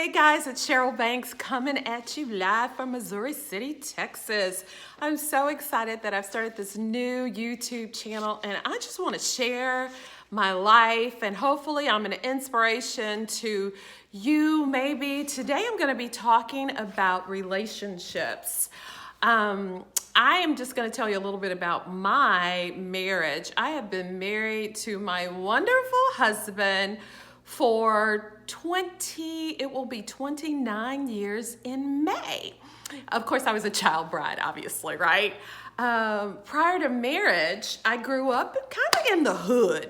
Hey guys, it's Cheryl Banks coming at you live from Missouri City, Texas. I'm so excited that I've started this new YouTube channel and I just want to share my life and hopefully I'm an inspiration to you maybe. Today I'm going to be talking about relationships. I am just going to tell you a little bit about my marriage. I have been married to my wonderful husband for it will be 29 years in May. Of course, I was a child bride, obviously, right? Prior to marriage, I grew up kind of in the hood.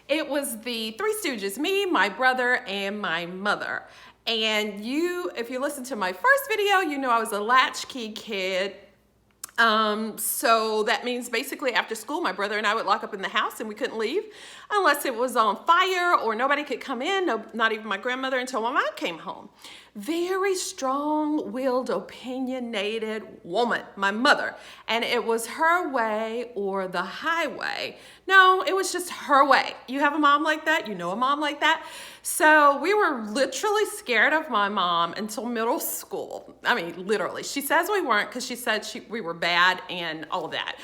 It was the Three Stooges, me, my brother, and my mother. And if you listen to my first video, you know I was a latchkey kid. So that means basically after school, my brother and I would lock up in the house and we couldn't leave unless it was on fire or nobody could come in, not even my grandmother until my mom came home. Very strong-willed, opinionated woman, my mother. And it was her way or the highway. No, it was just her way. You have a mom like that? You know a mom like that? So we were literally scared of my mom until middle school. I mean, literally. She says we weren't because she said we were bad and all of that.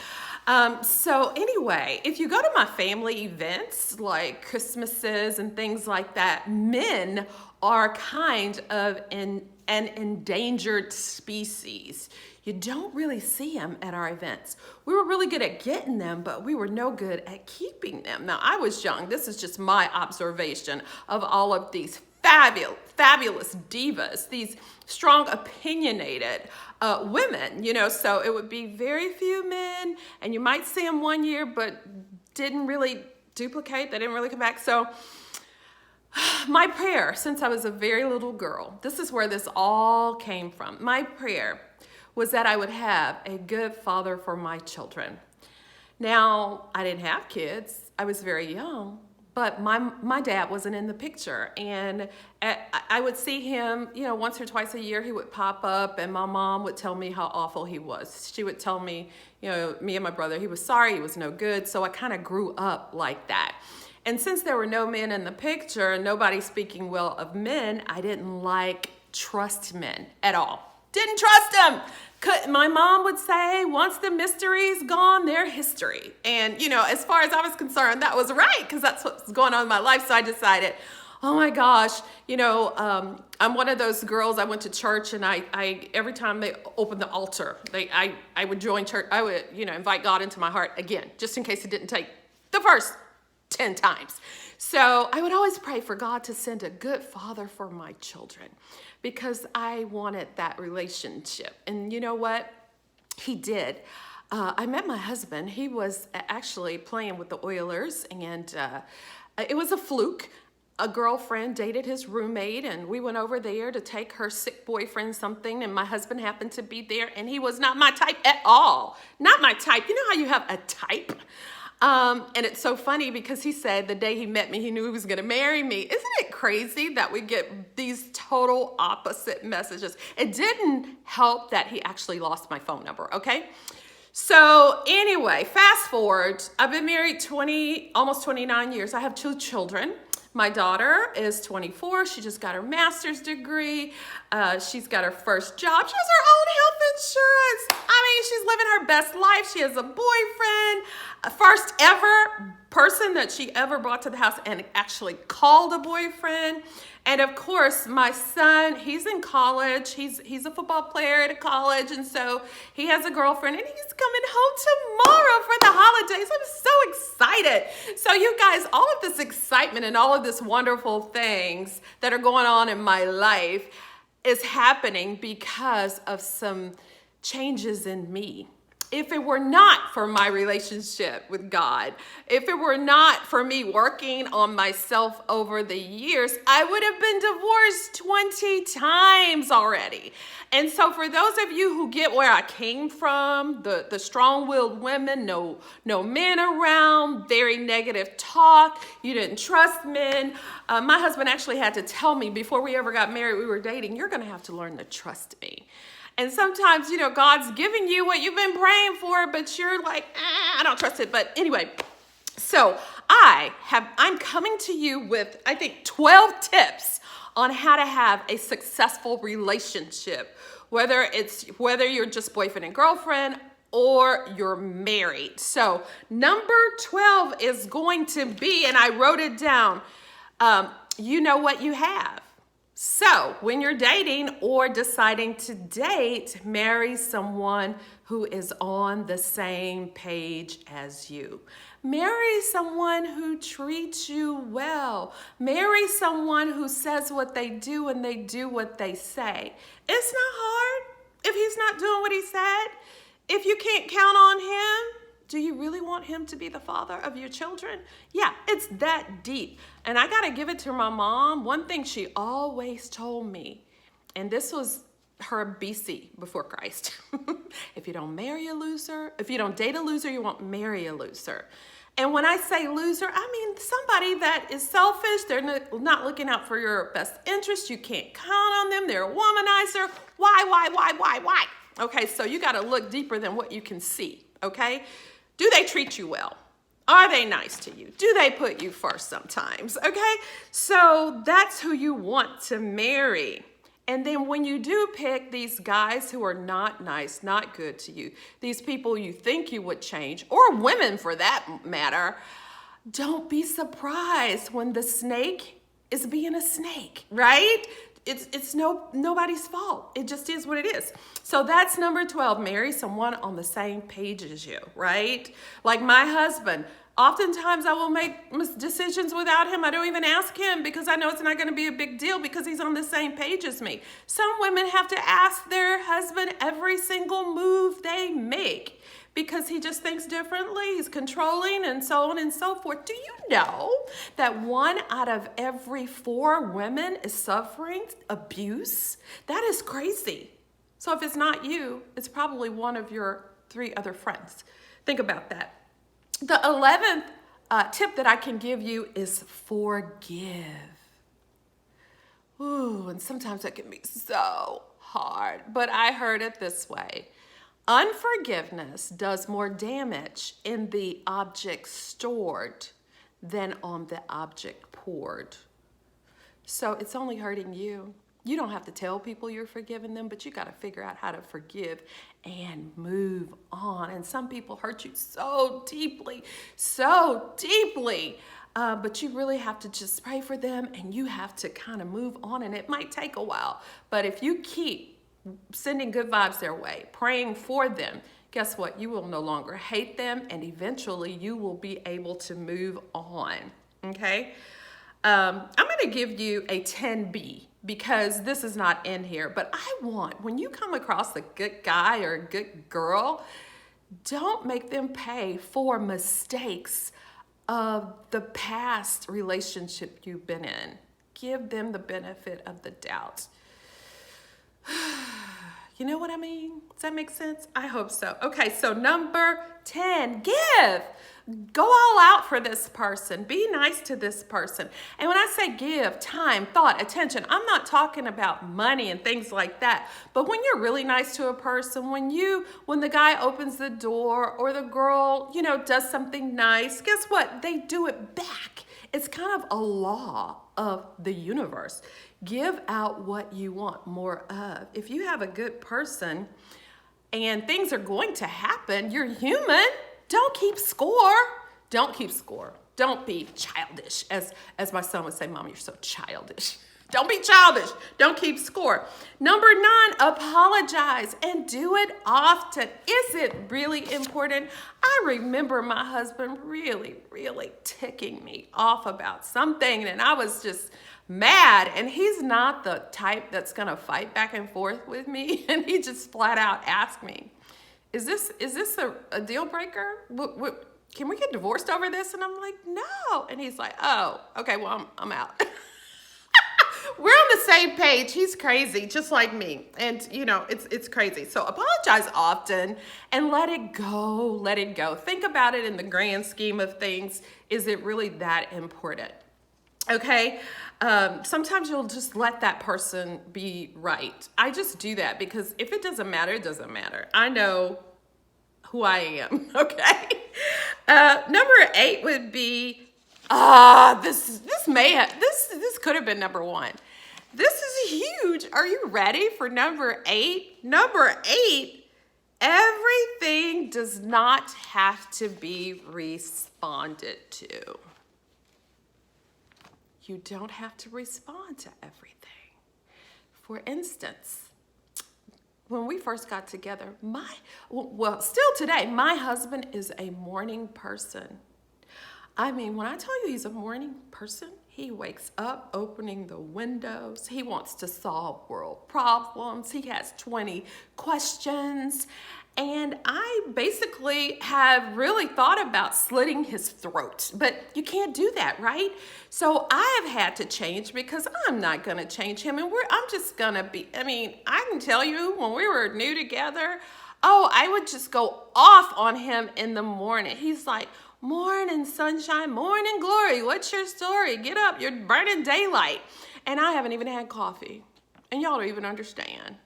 So anyway, if you go to my family events like Christmases and things like that, men are kind of an endangered species. You don't really see them at our events. We were really good at getting them, but we were no good at keeping them. Now, I was young. This is just my observation of all of these fabulous divas, these strong, opinionated women, so it would be very few men, and you might see them one year, but didn't really duplicate. They didn't really come back. So my prayer, since I was a very little girl, this is where this all came from. My prayer was that I would have a good father for my children. Now, I didn't have kids. I was very young, but my dad wasn't in the picture. And I would see him, once or twice a year, he would pop up and my mom would tell me how awful he was. She would tell me, me and my brother, he was sorry, he was no good. So I kind of grew up like that. And since there were no men in the picture and nobody speaking well of men, I didn't trust men at all. Didn't trust them. My mom would say, once the mystery's gone, they're history. And, as far as I was concerned, that was right, because that's what's going on in my life. So I decided, oh my gosh, I'm one of those girls. I went to church, and I every time they opened the altar, I would join church. I would, invite God into my heart again, just in case it didn't take the first 10 times. So I would always pray for God to send a good father for my children because I wanted that relationship. And you know what? He did. I met my husband. He was actually playing with the Oilers, and it was a fluke. A girlfriend dated his roommate, and we went over there to take her sick boyfriend something, and my husband happened to be there, and he was not my type at all. Not my type. You know how you have a type? And it's so funny because he said the day he met me, he knew he was going to marry me. Isn't it crazy that we get these total opposite messages? It didn't help that he actually lost my phone number, okay? So anyway, fast forward, I've been married almost 29 years. I have 2 children. My daughter is 24. She just got her master's degree. She's got her first job. She has her own health insurance. I mean, she's living her best life. She has a boyfriend, a first ever person that she ever brought to the house and actually called a boyfriend. And of course, my son, he's in college. He's a football player at a college. And so he has a girlfriend and he's coming home tomorrow for the holidays. I'm so excited. So you guys, all of this excitement and all of this wonderful things that are going on in my life is happening because of some changes in me. If it were not for my relationship with God, if it were not for me working on myself over the years, I would have been divorced 20 times already. And so for those of you who get where I came from, the strong-willed women, no men around, very negative talk, you didn't trust men. My husband actually had to tell me before we ever got married, we were dating, you're going to have to learn to trust me. And sometimes, God's giving you what you've been praying for, but you're like, I don't trust it. But anyway, so I'm coming to you with, I think, 12 tips on how to have a successful relationship, whether you're just boyfriend and girlfriend or you're married. So number 12 is going to be, and I wrote it down, you know what you have. So when you're dating or deciding to date, marry someone who is on the same page as you. Marry someone who treats you well. Marry someone who says what they do and they do what they say. It's not hard if he's not doing what he said. If you can't count on him, do you really want him to be the father of your children? Yeah, it's that deep. And I got to give it to my mom. One thing she always told me, and this was her BC, before Christ. If you don't marry a loser, if you don't date a loser, you won't marry a loser. And when I say loser, I mean somebody that is selfish. They're not looking out for your best interest. You can't count on them. They're a womanizer. Why? Okay, so you got to look deeper than what you can see, okay? Do they treat you well? Are they nice to you? Do they put you first sometimes, okay? So that's who you want to marry. And then when you do pick these guys who are not nice, not good to you, these people you think you would change, or women for that matter, don't be surprised when the snake is being a snake, right? It's nobody's fault. It just is what it is. So that's number 12. Marry someone on the same page as you, right? Like my husband. Oftentimes I will make decisions without him. I don't even ask him because I know it's not going to be a big deal because he's on the same page as me. Some women have to ask their husband every single move they make because he just thinks differently. He's controlling and so on and so forth. Do you know that 1 out of every 4 women is suffering abuse? That is crazy. So if it's not you, it's probably one of your 3 other friends. Think about that. The 11th tip that I can give you is forgive. Ooh, and sometimes that can be so hard, but I heard it this way. Unforgiveness does more damage in the object stored than on the object poured. So it's only hurting you. You don't have to tell people you're forgiving them, but you got to figure out how to forgive and move on. And some people hurt you so deeply, but you really have to just pray for them and you have to kind of move on. And it might take a while, but if you keep sending good vibes their way, praying for them, guess what? You will no longer hate them and eventually you will be able to move on, okay? I'm going to give you a 10B because this is not in here, but I want, when you come across a good guy or a good girl, don't make them pay for mistakes of the past relationship you've been in. Give them the benefit of the doubt. You know what I mean? Does that make sense? I hope so. Okay, so number 10, give. Go all out for this person. Be nice to this person. And when I say give, time, thought, attention, I'm not talking about money and things like that. But when you're really nice to a person, when the guy opens the door or the girl, does something nice, guess what? They do it back. It's kind of a law of the universe. Give out what you want more of. If you have a good person and things are going to happen, you're human. Don't keep score. Don't keep score. Don't be childish. As my son would say, Mom, you're so childish. Don't be childish. Don't keep score. Number 9, apologize and do it often. Is it really important? I remember my husband really, really ticking me off about something and I was just mad, and he's not the type that's gonna fight back and forth with me, and he just flat out asked me, is this a deal breaker? What, can we get divorced over this? And I'm like, no. And he's like, oh, okay, well, I'm out. We're on the same page. He's crazy, just like me. And it's crazy. So apologize often and let it go. Let it go. Think about it in the grand scheme of things. Is it really that important? Okay, sometimes you'll just let that person be right. I just do that because if it doesn't matter, it doesn't matter. I know who I am, okay? Number 8 would be, this could have been number 1. This is huge. Are you ready for number 8? Number 8, everything does not have to be responded to. You don't have to respond to everything. For instance, when we first got together, still today, my husband is a morning person. I mean, when I tell you he's a morning person, he wakes up opening the windows. He wants to solve world problems. He has 20 questions. And I basically have really thought about slitting his throat, but you can't do that, right? So I have had to change because I'm not going to change him. And I'm just going to be, I can tell you when we were new together, I would just go off on him in the morning. He's like, morning sunshine, morning glory. What's your story? Get up, you're burning daylight. And I haven't even had coffee. And y'all don't even understand.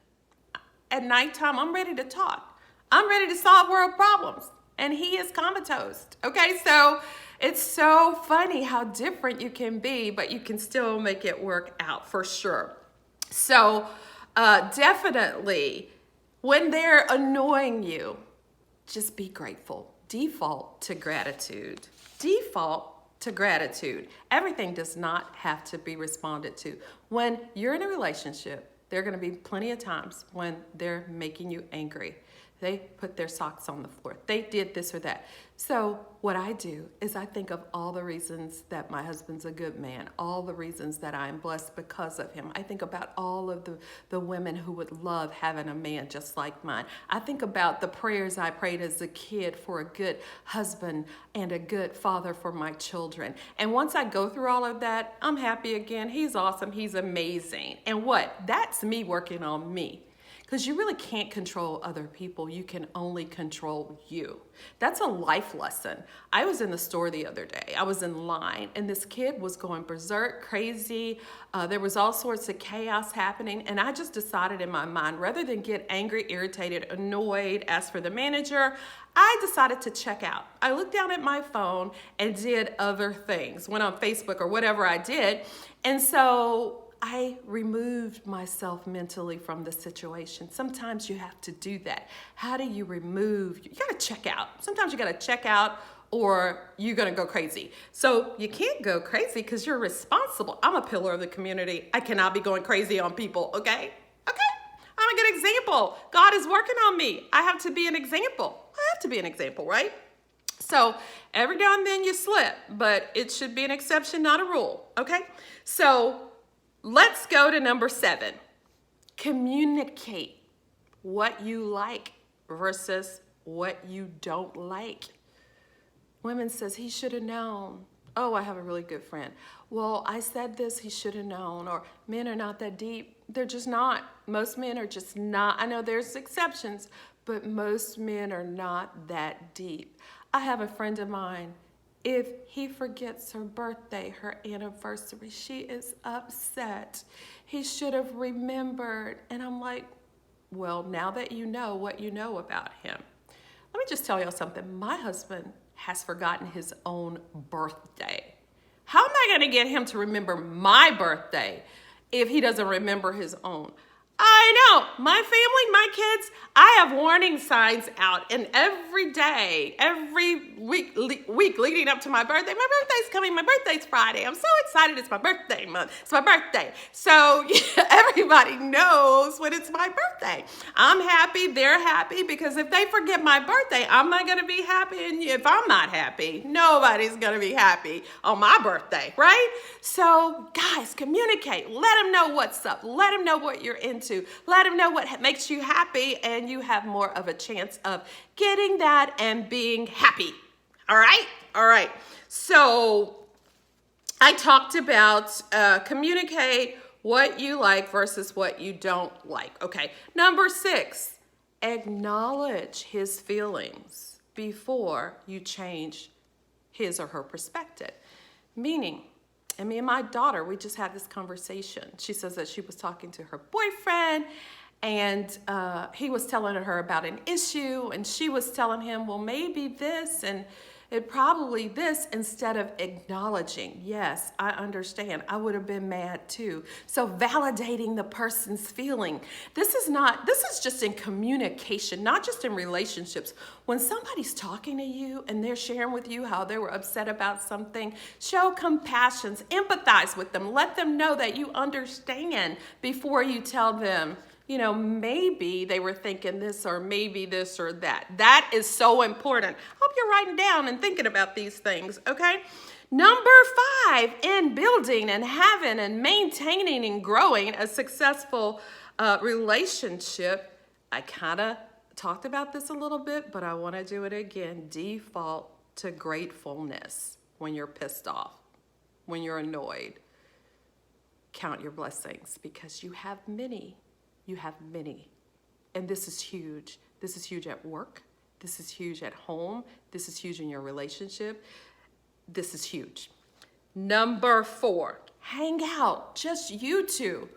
At nighttime, I'm ready to talk. I'm ready to solve world problems. And he is comatose. Okay, so it's so funny how different you can be, but you can still make it work out for sure. So definitely, when they're annoying you, just be grateful. Default to gratitude. Default to gratitude. Everything does not have to be responded to. When you're in a relationship, there are going to be plenty of times when they're making you angry. They put their socks on the floor. They did this or that. So what I do is I think of all the reasons that my husband's a good man, all the reasons that I'm blessed because of him. I think about all of the women who would love having a man just like mine. I think about the prayers I prayed as a kid for a good husband and a good father for my children. And once I go through all of that, I'm happy again. He's awesome. He's amazing. And that's me working on me. Because you really can't control other people. You can only control you. That's a life lesson. I was in the store the other day. I was in line, and this kid was going berserk, crazy. There was all sorts of chaos happening, and I just decided in my mind, rather than get angry, irritated, annoyed, ask for the manager, I decided to check out. I looked down at my phone and did other things, went on Facebook or whatever I did, and so I removed myself mentally from the situation. Sometimes you have to do that. How do you remove? You gotta check out. Sometimes you gotta check out or you're gonna go crazy. So you can't go crazy because you're responsible. I'm a pillar of the community. I cannot be going crazy on people, okay? Okay? I'm a good example. God is working on me. I have to be an example. I have to be an example, right? So every now and then you slip, but it should be an exception, not a rule, okay? So let's go to number 7. Communicate what you like versus what you don't like. Women says, he should have known. Oh, I have a really good friend. Well, I said this, he should have known. Or men are not that deep. They're just not. Most men are just not. I know there's exceptions, but most men are not that deep. I have a friend of mine. If he forgets her birthday, her anniversary, she is upset. He should have remembered. And I'm like, well, now that you know what you know about him, let me just tell you something. My husband has forgotten his own birthday. How am I going to get him to remember my birthday if he doesn't remember his own? I know, my family, my kids, I have warning signs out, and every day, every week leading up to my birthday coming, my birthday's Friday. I'm so excited, it's my birthday month, it's my birthday. So everybody knows when it's my birthday. I'm happy, they're happy, because if they forget my birthday, I'm not gonna be happy, and if I'm not happy, nobody's gonna be happy on my birthday, right? So guys, communicate, let them know what's up, let them know what you're into. Let them know what makes you happy, and you have more of a chance of getting that and being happy. All right? All right. So I talked about communicate what you like versus what you don't like. Okay. Number 6, acknowledge his feelings before you change his or her perspective. Meaning, and me and my daughter, we just had this conversation. She says that she was talking to her boyfriend, and he was telling her about an issue, and she was telling him, well, maybe this, and It probably this instead of acknowledging, yes, I understand. I would have been mad too. So validating the person's feeling. This is just in communication, not just in relationships. When somebody's talking to you and they're sharing with you how they were upset about something, show compassion, empathize with them, let them know that you understand before you tell them, maybe they were thinking this or maybe this or that. That is so important. Hope you're writing down and thinking about these things, okay? Number 5, in building and having and maintaining and growing a successful relationship. I kind of talked about this a little bit, but I want to do it again. Default to gratefulness when you're pissed off, when you're annoyed. Count your blessings because you have many. You have many. And this is huge. This is huge at work. This is huge at home. This is huge in your relationship. This is huge. Number 4, hang out, just you two,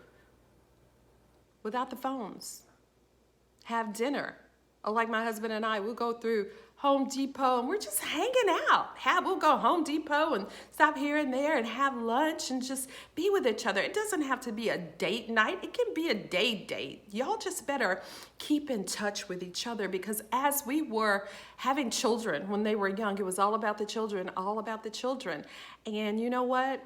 without the phones. Have dinner. Or like my husband and I, we'll go through Home Depot and we're just hanging out. We'll go Home Depot and stop here and there and have lunch and just be with each other. It doesn't have to be a date night. It can be a day date. Y'all just better keep in touch with each other because as we were having children when they were young, it was all about the children, all about the children. And you know what?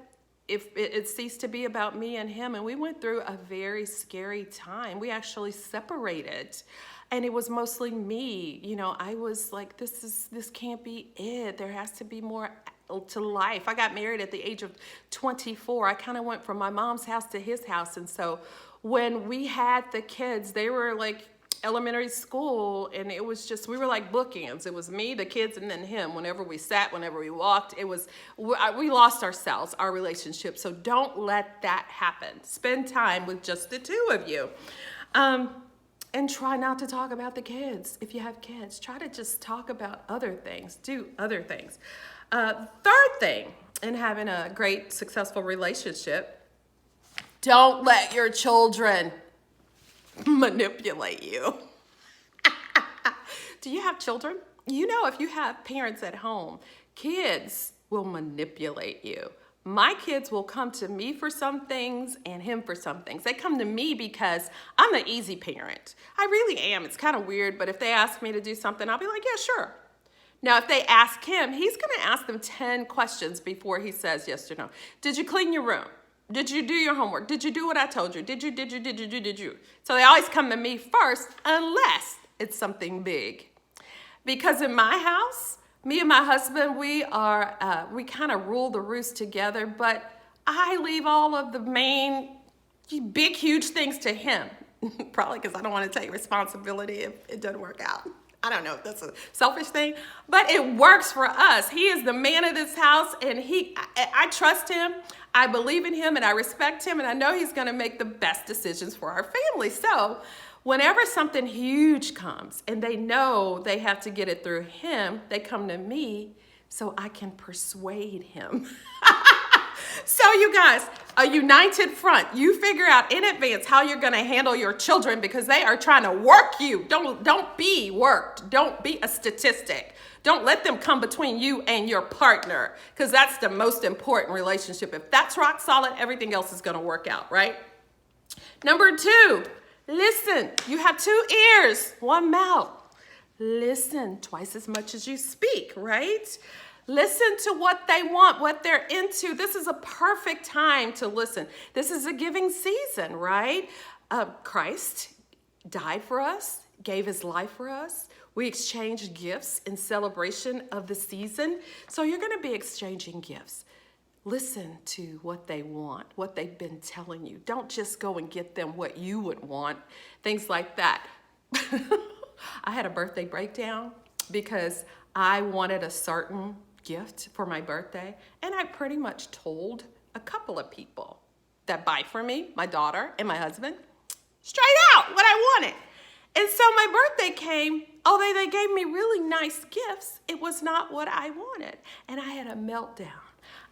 If it ceased to be about me and him, and we went through a very scary time. We actually separated. And it was mostly me. I was like, this can't be it. There has to be more to life. I got married at the age of 24. I kind of went from my mom's house to his house. And so when we had the kids, they were like elementary school, and it was just, we were like bookends. It was me, the kids, and then him. Whenever we sat, whenever we walked, we lost ourselves, our relationship. So don't let that happen. Spend time with just the two of you. And try not to talk about the kids. If you have kids, try to just talk about other things, do other things. Third thing in having a great, successful relationship, don't let your children manipulate you. Do you have children? If you have parents at home, kids will manipulate you. My kids will come to me for some things and him for some things. They come to me because I'm the easy parent. I really am. It's kind of weird, but if they ask me to do something, I'll be like, yeah, sure. Now, if they ask him, he's going to ask them 10 questions before he says yes or no. Did you clean your room? Did you do your homework? Did you do what I told you? Did you? So they always come to me first unless it's something big. Because in my house, me and my husband, we kind of rule the roost together, but I leave all of the main, big, huge things to him. Probably because I don't want to take responsibility if it doesn't work out. I don't know if that's a selfish thing, but it works for us. He is the man of this house, and I trust him. I believe in him, and I respect him, and I know he's going to make the best decisions for our family. So whenever something huge comes and they know they have to get it through him, they come to me so I can persuade him. So you guys, a united front. You figure out in advance how you're going to handle your children because they are trying to work you. Don't be worked. Don't be a statistic. Don't let them come between you and your partner because that's the most important relationship. If that's rock solid, everything else is going to work out, right? Number 2. Listen, you have 2 ears, 1 mouth. Listen twice as much as you speak, right? Listen to what they want, what they're into. This is a perfect time to listen. This is a giving season, right? Christ died for us, gave his life for us. We exchanged gifts in celebration of the season. So you're going to be exchanging gifts. Listen to what they want, what they've been telling you. Don't just go and get them what you would want, things like that. I had a birthday breakdown because I wanted a certain gift for my birthday, and I pretty much told a couple of people that buy for me, my daughter and my husband, straight out what I wanted. And so my birthday came, although they gave me really nice gifts, it was not what I wanted. And I had a meltdown.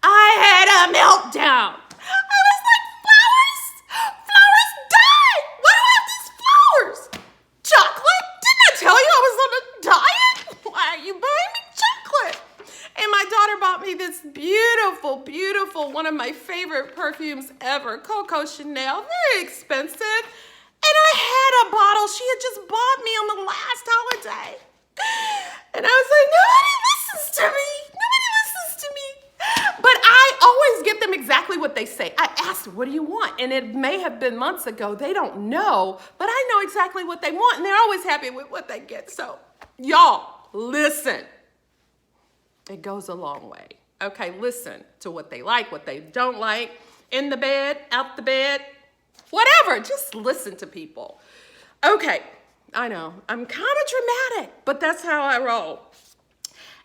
I was like, flowers die. Why do I have these flowers? Chocolate? Didn't I tell you I was on a diet? Why are you buying me chocolate? beautiful, one of my favorite perfumes ever, Coco Chanel, very expensive. And I had a bottle she had just bought me on the last holiday. And I was like, nobody listens to me. Nobody listens to me. But I always get them exactly what they say. I asked, what do you want? And it may have been months ago. They don't know, but I know exactly what they want. And they're always happy with what they get. So y'all, listen. It goes a long way. Okay, listen to what they like, what they don't like. In the bed, out the bed, whatever. Just listen to people. Okay, I know, I'm kind of dramatic, but that's how I roll.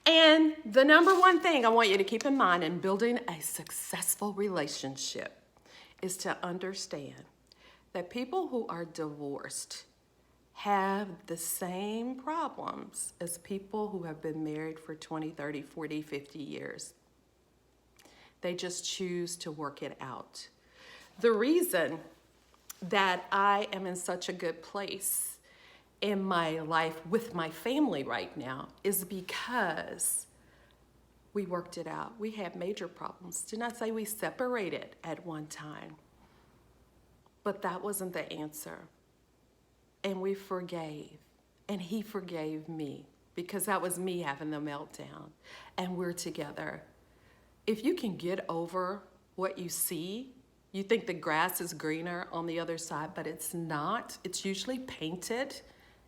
And the number one thing I want you to keep in mind in building a successful relationship is to understand that people who are divorced have the same problems as people who have been married for 20, 30, 40, 50 years. They just choose to work it out. The reason that I am in such a good place in my life with my family right now is because we worked it out. We had major problems. Do not say we separated at one time, but that wasn't the answer. And we forgave, and he forgave me because that was me having the meltdown, and we're together. If you can get over what you see, you think the grass is greener on the other side, but it's not. It's usually painted,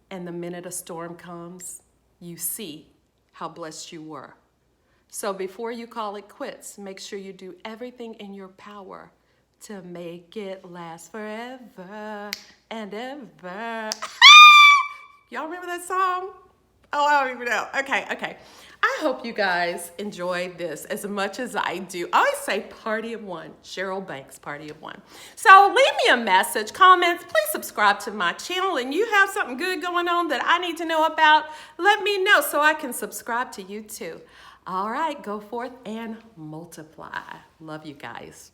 and the minute a storm comes, you see how blessed you were. So before you call it quits, make sure you do everything in your power to make it last forever and ever. Y'all remember that song? Oh, I don't even know. Okay. I hope you guys enjoy this as much as I do. I always say party of one. Cheryl Banks, party of one. So leave me a message, comments. Please subscribe to my channel. And you have something good going on that I need to know about, let me know so I can subscribe to you too. All right, go forth and multiply. Love you guys.